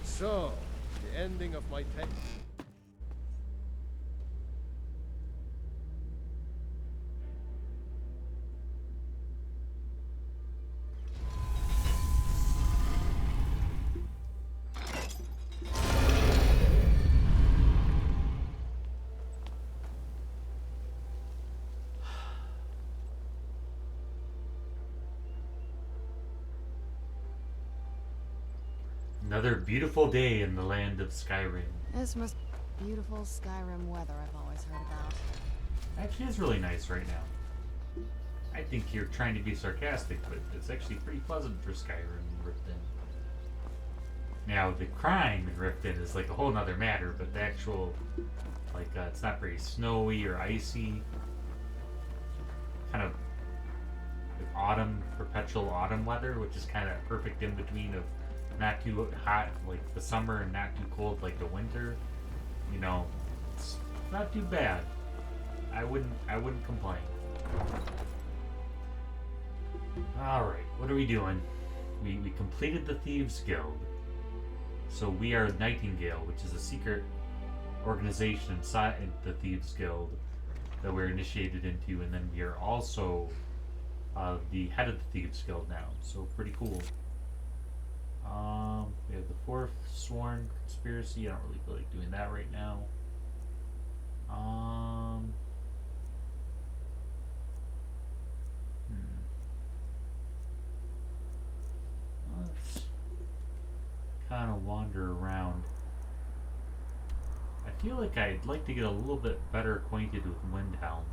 So, the ending of my text. Another beautiful day in the land of Skyrim. This must be beautiful Skyrim weather I've always heard about. Actually, it's really nice right now. I think you're trying to be sarcastic, but it's actually pretty pleasant for Skyrim and Riften. Now, the crime in Riften is like a whole nother matter, but the actual, it's not very snowy or icy. Kind of like autumn, perpetual autumn weather, which is kind of perfect in between of not too hot like the summer and not too cold like the winter. You know, it's not too bad. I wouldn't complain. Alright, what are we doing? We completed the Thieves Guild. So we are Nightingale, which is a secret organization inside the Thieves Guild that we're initiated into, and then we are also the head of the Thieves Guild now. So pretty cool. We have the fourth sworn conspiracy. I don't really feel like doing that right now. Let's kind of wander around. I feel like I'd like to get a little bit better acquainted with Windhelm.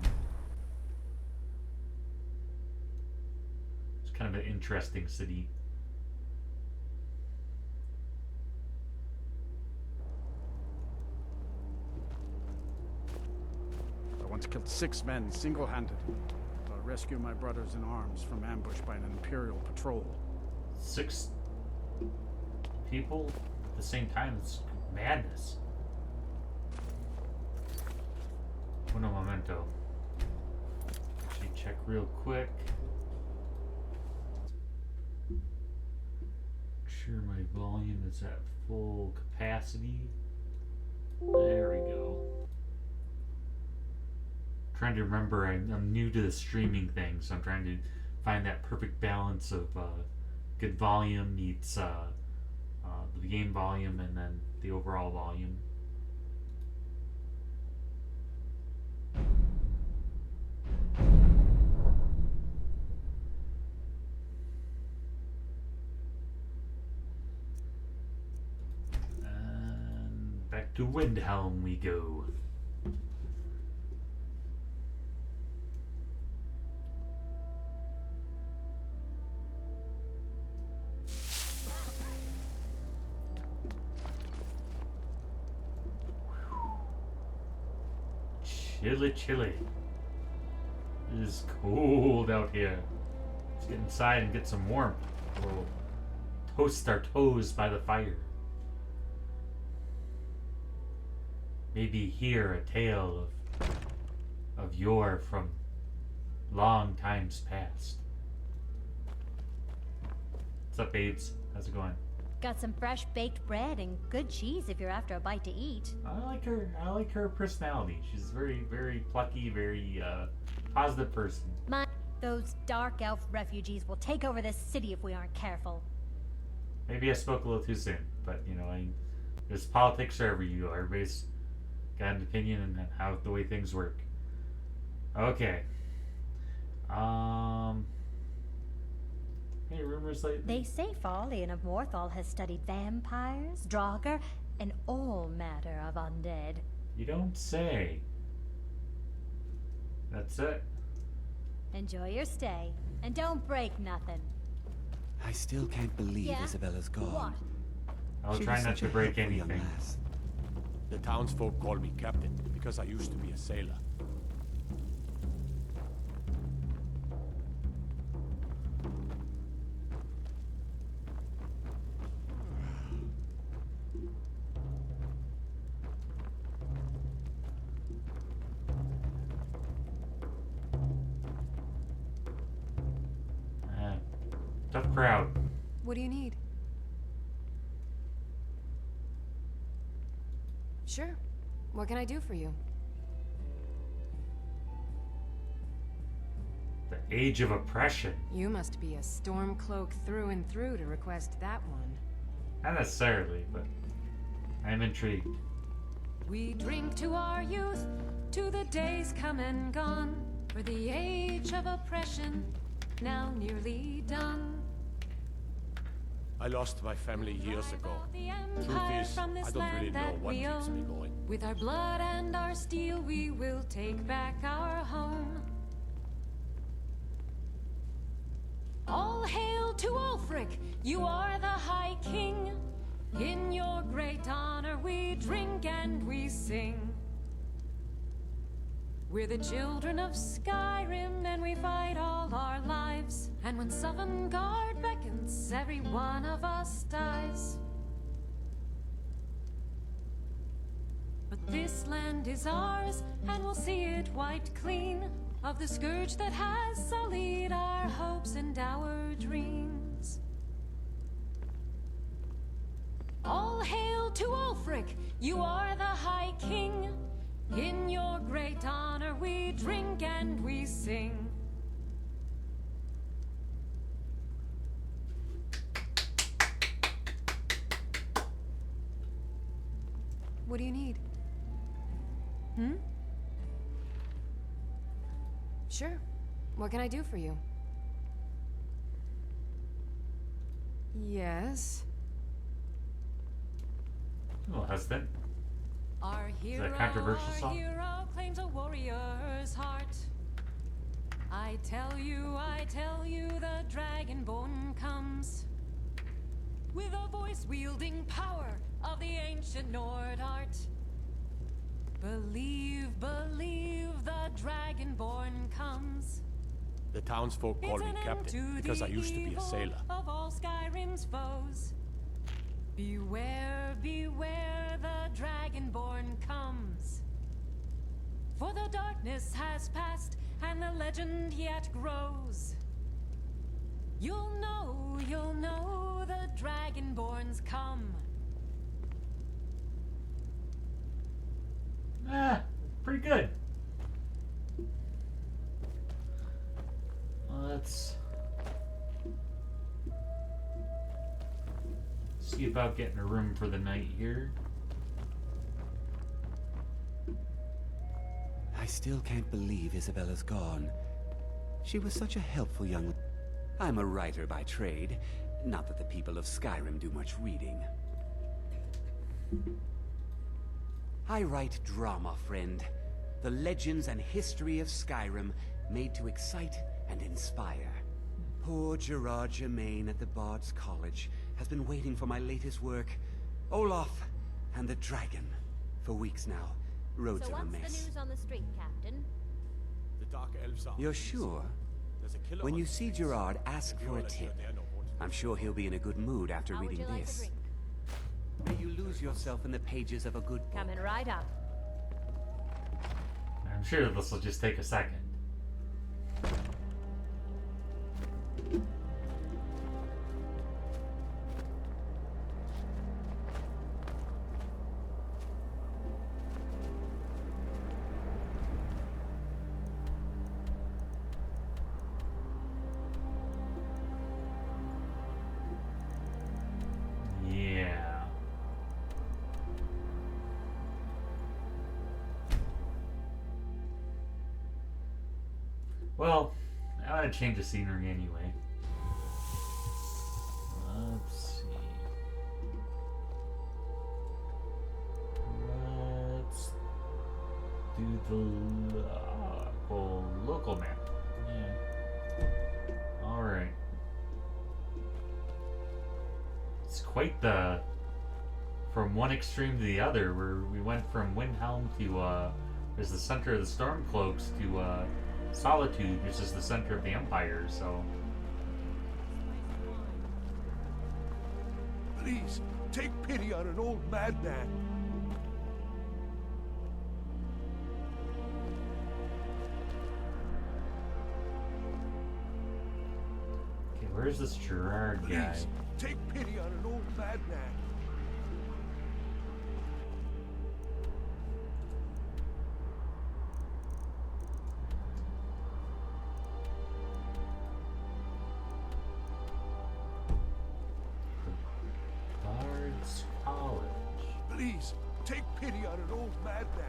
It's kind of an interesting city. I once killed 6 men single-handed to rescue my brothers in arms from ambush by an Imperial patrol. 6 people at the same time? It's madness. Uno momento. Actually, check real quick. Make sure my volume is at full capacity. There we go. Trying to remember, I'm new to the streaming thing, so I'm trying to find that perfect balance of good volume meets the game volume and then the overall volume. And back to Windhelm we go. Chilly. It is cold out here. Let's get inside and get some warmth. We'll toast our toes by the fire. Maybe hear a tale of yore from long times past. What's up, babes? How's it going? Got some fresh baked bread and good cheese if you're after a bite to eat. I like her personality. She's very, very plucky, very positive person. Those dark elf refugees will take over this city if we aren't careful. Maybe I spoke a little too soon, but you know, there's politics wherever you go. Everybody's got an opinion on how the way things work. Okay. Any rumors lately? They say Farlian of Morthal has studied vampires, Draugr, and all matter of undead. You don't say. That's it. Enjoy your stay, and don't break nothing. I still can't believe Yeah? Isabella's gone. What? I'll She try was not such to a break helpful young anything. lass. The townsfolk call me captain because I used to be a sailor. Tough crowd. What do you need? Sure. What can I do for you? The age of oppression. You must be a stormcloak through and through to request that one. Not necessarily, but I'm intrigued. We drink to our youth, to the days come and gone, for the age of oppression, now nearly done. I lost my family years ago. Truth is, I don't really know what keeps me going. With our blood and our steel, we will take back our home. All hail to Ulfric, you are the High King. In your great honor we drink and we sing. We're the children of Skyrim and we fight all our lives. And when Sovngarde beckons, every one of us dies. But this land is ours and we'll see it wiped clean of the scourge that has sullied our hopes and our dreams. All hail to Ulfric, you are the High King. In your great honor we drink and we sing. What do you need? Sure. What can I do for you? Yes. Well, husband. Our hero, that a controversial our song? hero claims a warrior's heart. I tell you, the Dragonborn comes with a voice wielding power of the ancient Nord art. Believe, believe, the Dragonborn comes. The townsfolk call It's me an end captain to because the I used to be a evil sailor. of all Skyrim's foes. Beware, beware, the Dragonborn comes. For the darkness has passed, and the legend yet grows. You'll know, the Dragonborns come. Pretty good. Let's see about getting a room for the night here. I still can't believe Isabella's gone. She was such a helpful young... I'm a writer by trade. Not that the people of Skyrim do much reading. I write drama, friend. The legends and history of Skyrim made to excite and inspire. Poor Gerard Germain at the Bard's College has been waiting for my latest work, Olaf and the Dragon, for weeks now. Roads So are a what's the mess. news on the street, Captain? The Dark Elves are... You're sure? There's a killer When on you the see streets. Gerard, ask You're for a not sure tip. they're not wanted. I'm sure he'll be in a good mood after How would reading you like a this. drink? May you lose yourself in the pages of a good book. Coming right up. I'm sure this will just take a second. Yeah. Well, I want to change the scenery anyway. Let's see. Let's do the local map. Yeah. All right. It's quite the from one extreme to the other, where we went from Windhelm to there's the center of the Stormcloaks to Solitude, which is the center of the Empire. So Please, take pity on an old madman. okay, where's this Gerard guy? Please, take pity on an old madman. Bard's College. Please, take pity on an old madman.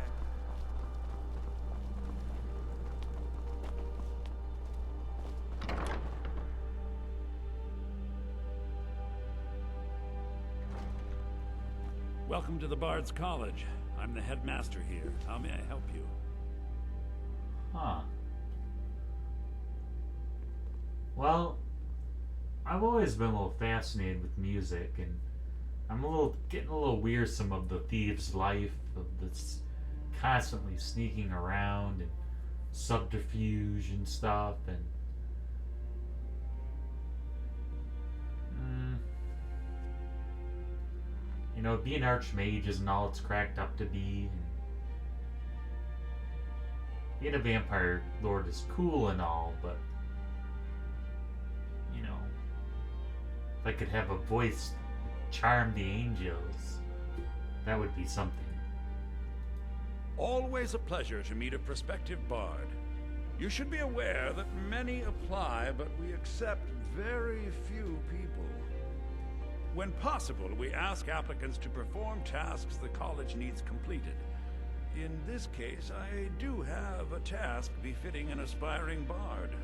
Welcome to the Bard's College. I'm the headmaster here. How may I help you? Huh. Well, I've always been a little fascinated with music, and I'm getting a little wearisome of the thieves' life, of this constantly sneaking around and subterfuge and stuff, and you know, being archmage isn't all it's cracked up to be. And being a vampire lord is cool and all, but you know, if I could have a voice that charmed the angels, that would be something. Always a pleasure to meet a prospective bard. You should be aware that many apply, but we accept very few people. When possible, we ask applicants to perform tasks the college needs completed. In this case, I do have a task befitting an aspiring bard.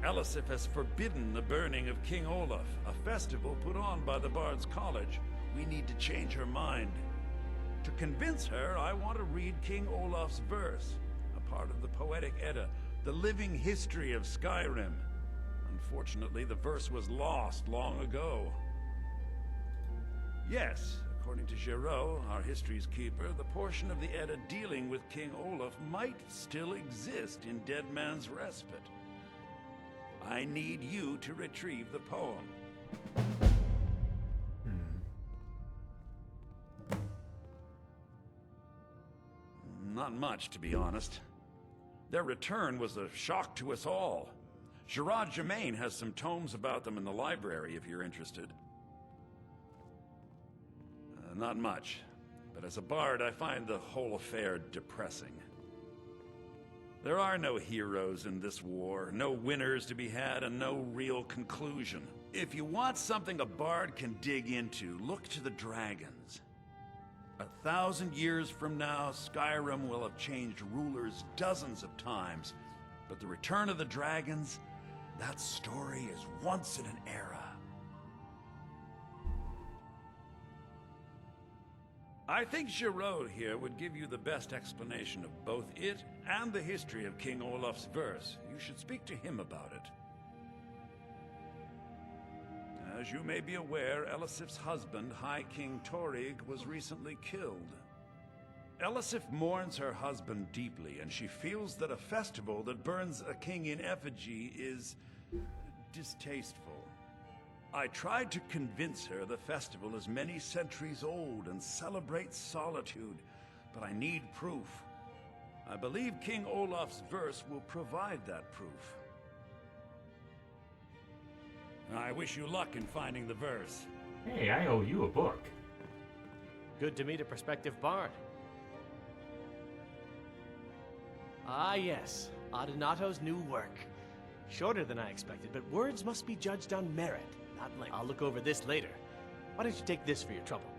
Elisif has forbidden the burning of King Olaf, a festival put on by the Bard's College. We need to change her mind. To convince her, I want to read King Olaf's verse, a part of the Poetic Edda, the living history of Skyrim. Unfortunately, the verse was lost long ago. Yes, according to Giraud, our history's keeper, the portion of the Edda dealing with King Olaf might still exist in Dead Man's Respite. I need you to retrieve the poem. Not much, to be honest. Their return was a shock to us all. Gerard Germain has some tomes about them in the library, if you're interested. Not much, but as a bard, I find the whole affair depressing. There are no heroes in this war, no winners to be had, and no real conclusion. If you want something a bard can dig into, look to the dragons. 1,000 years from now, Skyrim will have changed rulers dozens of times, but the return of the dragons, that story is once in an era. I think Giraud here would give you the best explanation of both it and the history of King Olaf's verse. You should speak to him about it. As you may be aware, Elisif's husband, High King Torrig, was recently killed. Elisif mourns her husband deeply, and she feels that a festival that burns a king in effigy is distasteful. I tried to convince her the festival is many centuries old and celebrates solitude, but I need proof. I believe King Olaf's verse will provide that proof. I wish you luck in finding the verse. Hey, I owe you a book. Good to meet a prospective bard. Ah yes, Adonato's new work. Shorter than I expected, but words must be judged on merit, not length. I'll look over this later. Why don't you take this for your trouble?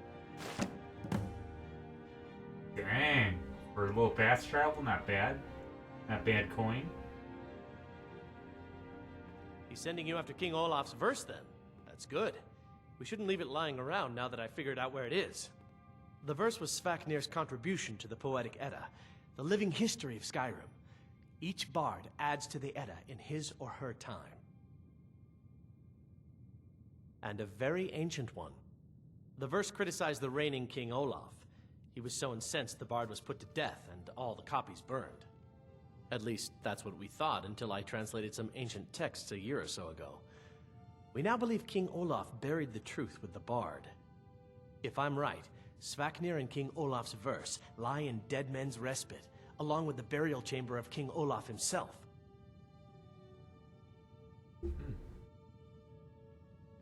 Dang. For a little fast travel, not bad. Not bad coin. He's sending you after King Olaf's verse then. That's good. We shouldn't leave it lying around now that I figured out where it is. The verse was Svafnir's contribution to the Poetic Edda, the living history of Skyrim. Each bard adds to the Edda in his or her time. And a very ancient one. The verse criticized the reigning King Olaf. He was so incensed the bard was put to death and all the copies burned. At least, that's what we thought until I translated some ancient texts a year or so ago. We now believe King Olaf buried the truth with the bard. If I'm right, Svaknir and King Olaf's verse lie in Dead Men's Respite, along with the burial chamber of King Olaf himself.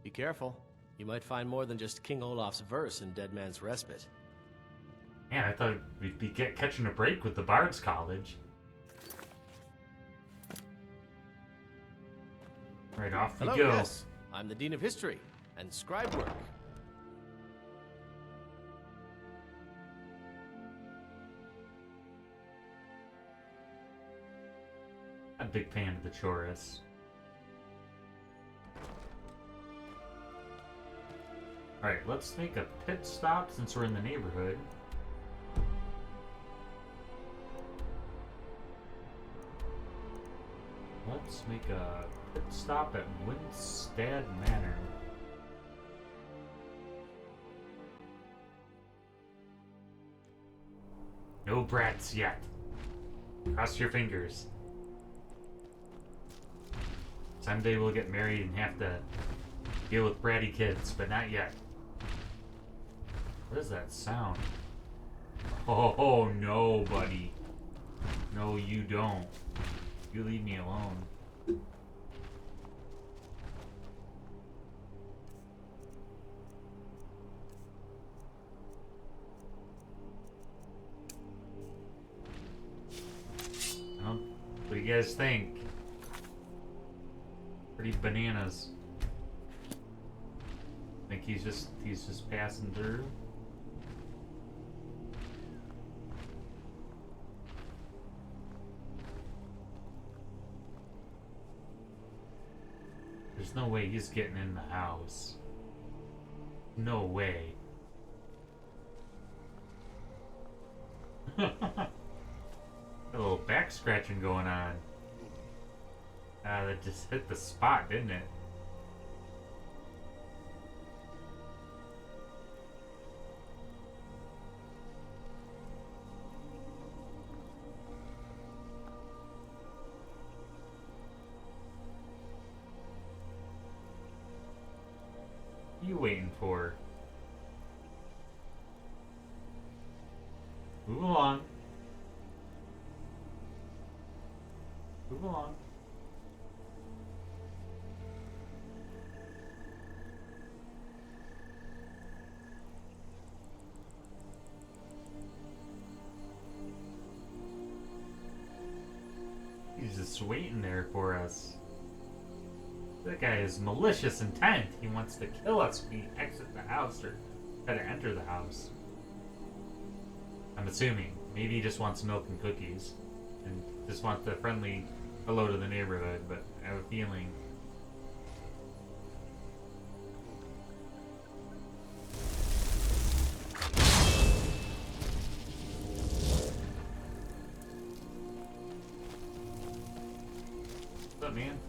Be careful. You might find more than just King Olaf's verse in Dead Man's Respite. Man, I thought we'd be catching a break with the Bard's College. Right, off we Hello, go. yes. I'm the Dean of History and Scribe Work. I'm a big fan of the Chorus. Alright, let's make a pit stop since we're in the neighborhood. Let's make a pit stop at Winstead Manor. No brats yet. Cross your fingers. Someday we'll get married and have to deal with bratty kids, but not yet. What is that sound? Oh, no, buddy. No, you don't. You leave me alone. Well, what do you guys think? Pretty bananas. Think he's just passing through? There's no way he's getting in the house. No way. A little back scratching going on. That just hit the spot, didn't it? What are you waiting for? Move along. Move along. He's just waiting there for us. That guy is malicious intent. He wants to kill us when we exit the house or try to enter the house. I'm assuming. Maybe he just wants milk and cookies and just wants a friendly hello to the neighborhood, but I have a feeling. What's up, man?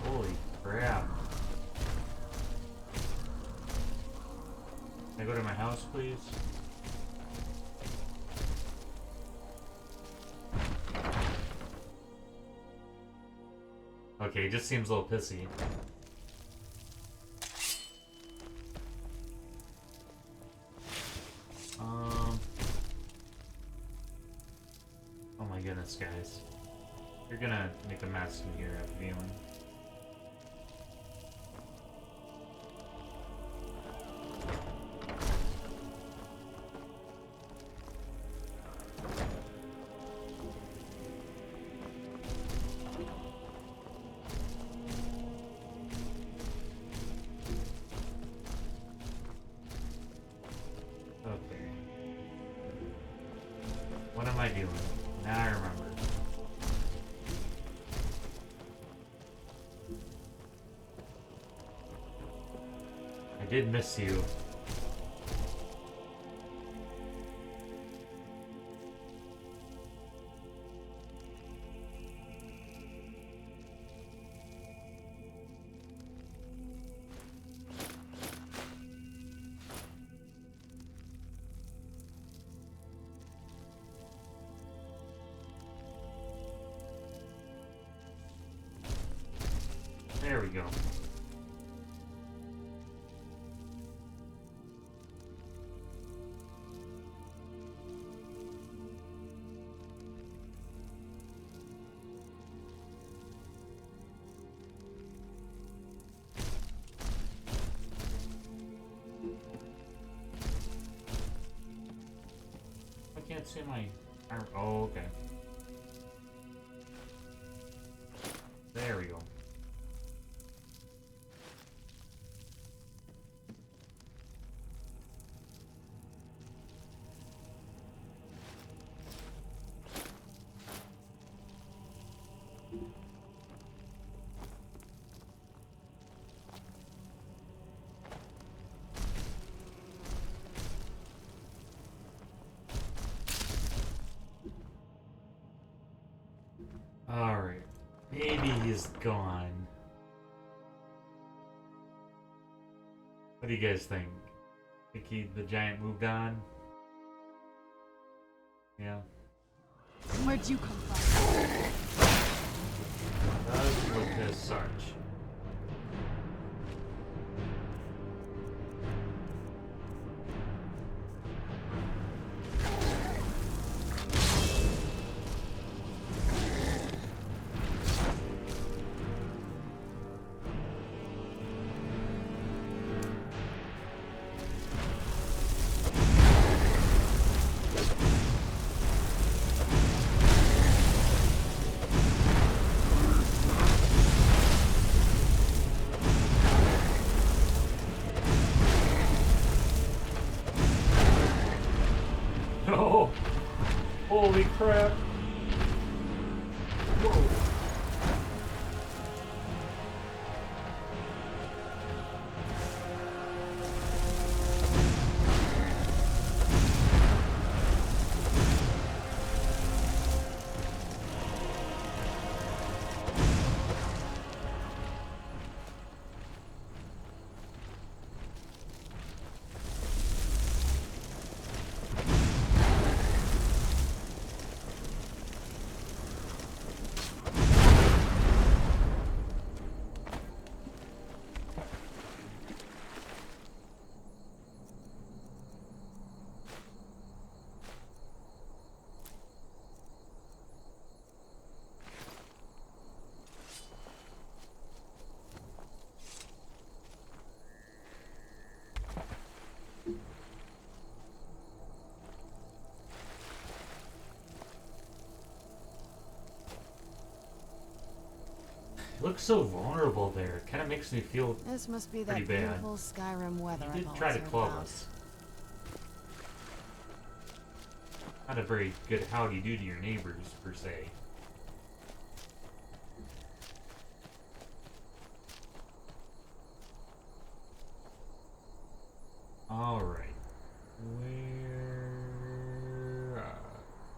Holy crap. Can I go to my house, please? Okay, he just seems a little pissy. Oh my goodness, guys. You're gonna make a mess in here, I have a feeling. Okay. What am I doing? Now I remember. did miss you. There we go. I can't see my arm. Oh, okay. There we go. Alright. Maybe he's gone. What do you guys think? Think the giant moved on? Yeah. Where'd you come from? Does look as such. Oh! Holy crap! Whoa! Looks so vulnerable there. It kind of makes me feel This must be pretty that bad. beautiful Skyrim weather. He I've did try always to heard club about. us. Not a very good howdy do to your neighbors, per se. Alright. Where...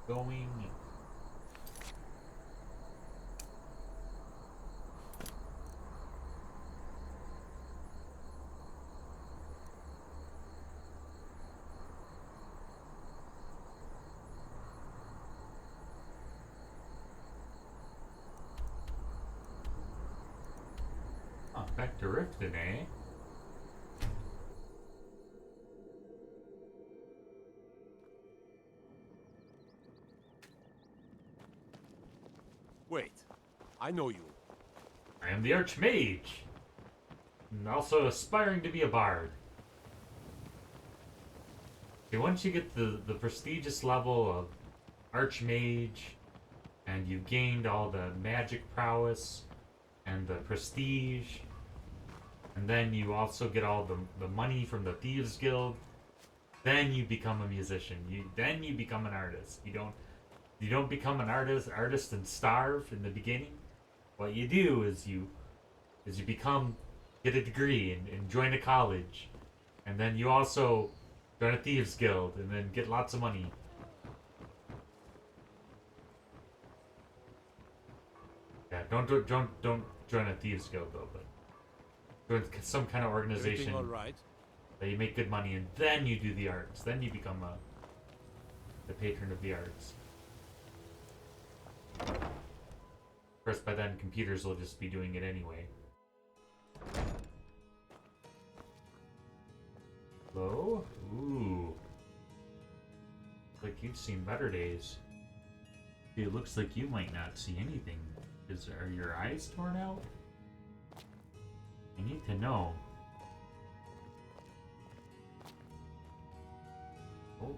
going... Oh, back to Riften, eh? Wait, I know you. I am the Archmage, and also aspiring to be a bard. Okay, once you get the prestigious level of Archmage, and you've gained all the magic prowess and the prestige, and then you also get all the money from the Thieves Guild, then you become a musician. Then you become an artist. You don't become an artist and starve in the beginning. What you do is you get a degree and join a college And then you also join a thieves guild and then get lots of money. Yeah, don't join a thieves guild though, but join some kind of organization Everything all right? that you make good money, and then you do the arts. Then you become the patron of the arts. Of course, by then computers will just be doing it anyway. Hello? Ooh. Like you've seen better days. It looks like you might not see anything. Are your eyes torn out? I need to know. Oh.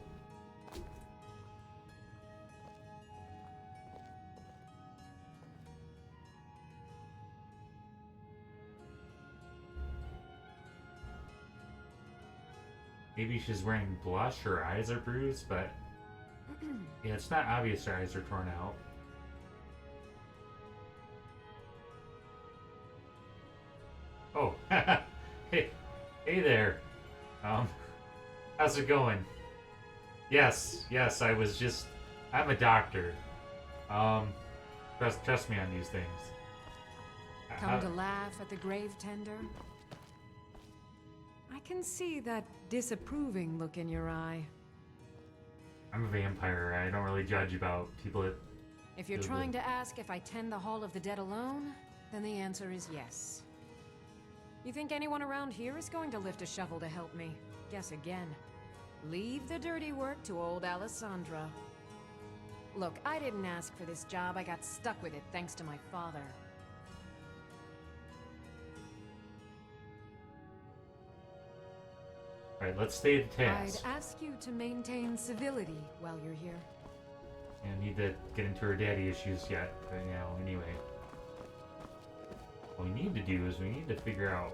Maybe she's wearing blush, her eyes are bruised, but yeah, it's not obvious her eyes are torn out. Oh, hey there. How's it going? Yes, I'm a doctor. Trust me on these things. Come to laugh at the grave tender? I can see that disapproving look in your eye. I'm a vampire. I don't really judge about people that... If you're trying to ask if I tend the Hall of the Dead alone, then the answer is yes. You think anyone around here is going to lift a shovel to help me? Guess again. Leave the dirty work to old Alessandra. Look, I didn't ask for this job. I got stuck with it thanks to my father. Alright, let's stay at the task. I'd ask you to maintain civility while you're here. I need to get into her daddy issues yet, right now, anyway. What we need to do is we need to figure out...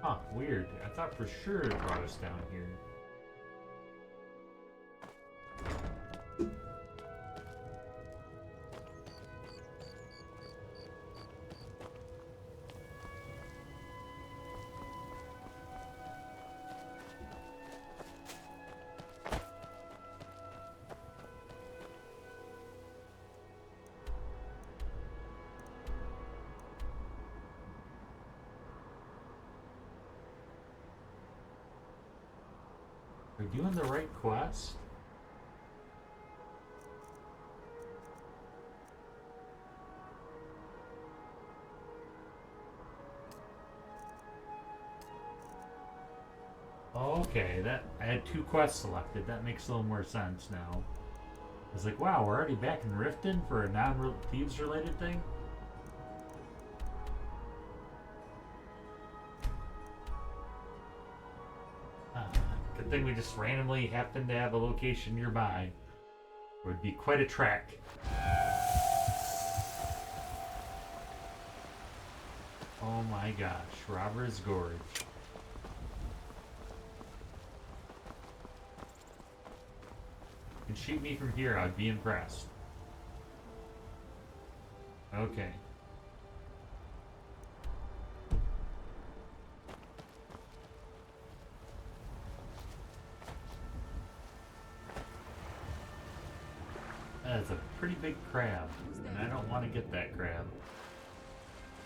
Huh, weird. I thought for sure it brought us down here. Are we doing the right quest? Okay, I had 2 quests selected. That makes a little more sense now. I was like, wow, we're already back in Riften for a non-thieves related thing? Good thing we just randomly happen to have a location nearby. It would be quite a trek. Oh my gosh, Robber's Gorge. You can shoot me from here, I'd be impressed. Okay. That's a pretty big crab, and I don't want to get that crab.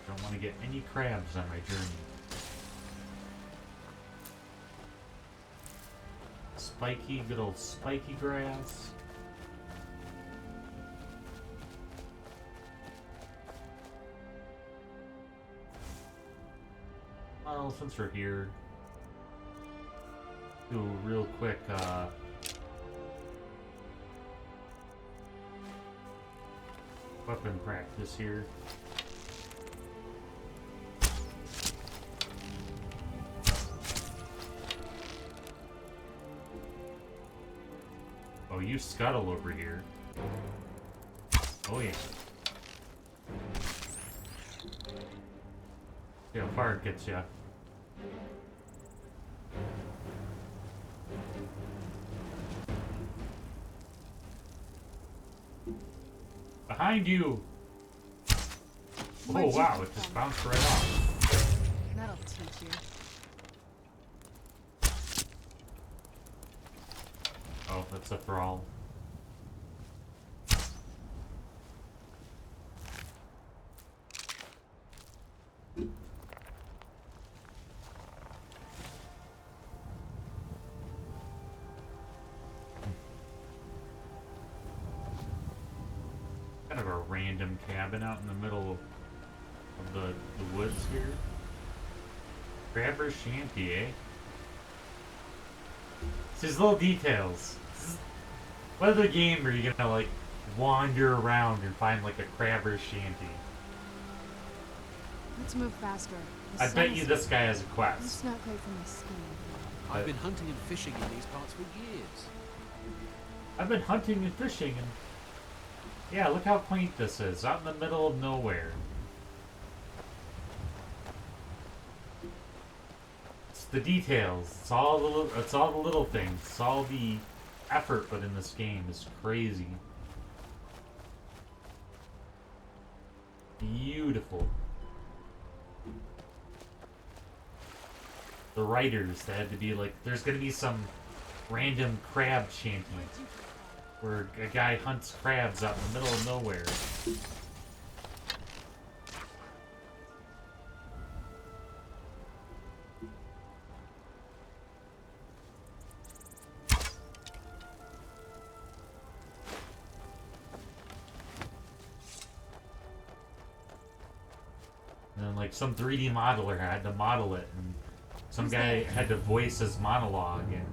I don't want to get any crabs on my journey. Spiky, good old spiky grass. Well, since we're here, do a real quick, weapon practice here. Oh, you scuttle over here. Oh yeah. See how far it gets ya. Behind you! Oh wow, it just bounced right off. That'll teach you. that's a thrall. Kind of a random cabin out in the middle of the woods here. Grabber's shanty, eh? It's these little details. What other game are you gonna like wander around and find like a crabber's shanty? Let's move faster. I bet you this guy has a quest. It's not great for my skin. I've been hunting and fishing in these parts for years. I've been hunting and fishing and... Yeah, look how quaint this is. Out in the middle of nowhere. It's the details. It's all the little things. It's all the effort put in this game. It's crazy. Beautiful. The writers, they had to be like, there's gonna be some random crab shanty where a guy hunts crabs out in the middle of nowhere. And then like some 3D modeler had to model it, and some guy had to voice his monologue, and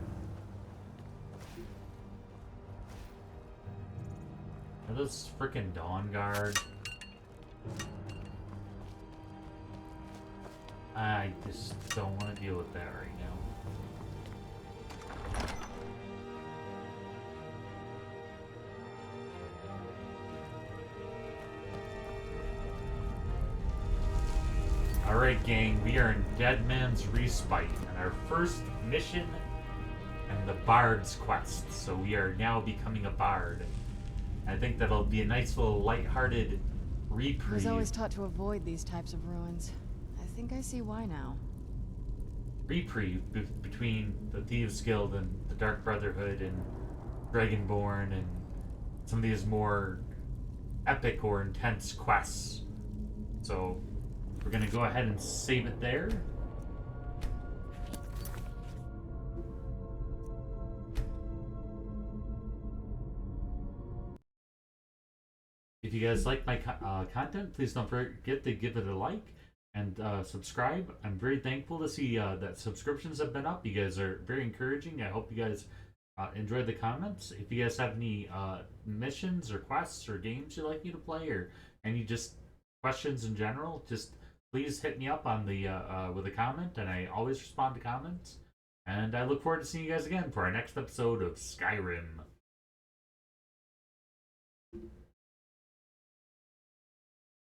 are those frickin' Dawn Guard? I just don't want to deal with that right now. Alright gang, we are in Dead Man's Respite, and our first mission and the Bard's Quest. So we are now becoming a bard. I think that'll be a nice little lighthearted reprieve. I was always taught to avoid these types of ruins. I think I see why now. Reprieve between the Thieves Guild and the Dark Brotherhood and Dragonborn and some of these more epic or intense quests. So we're gonna go ahead and save it there. If you guys like my content, please don't forget to give it a like and subscribe. I'm very thankful to see that subscriptions have been up. You guys are very encouraging. I hope you guys enjoyed the comments. If you guys have any missions or quests or games you'd like me to play, or any just questions in general, just please hit me up on the with a comment, and I always respond to comments. And I look forward to seeing you guys again for our next episode of Skyrim.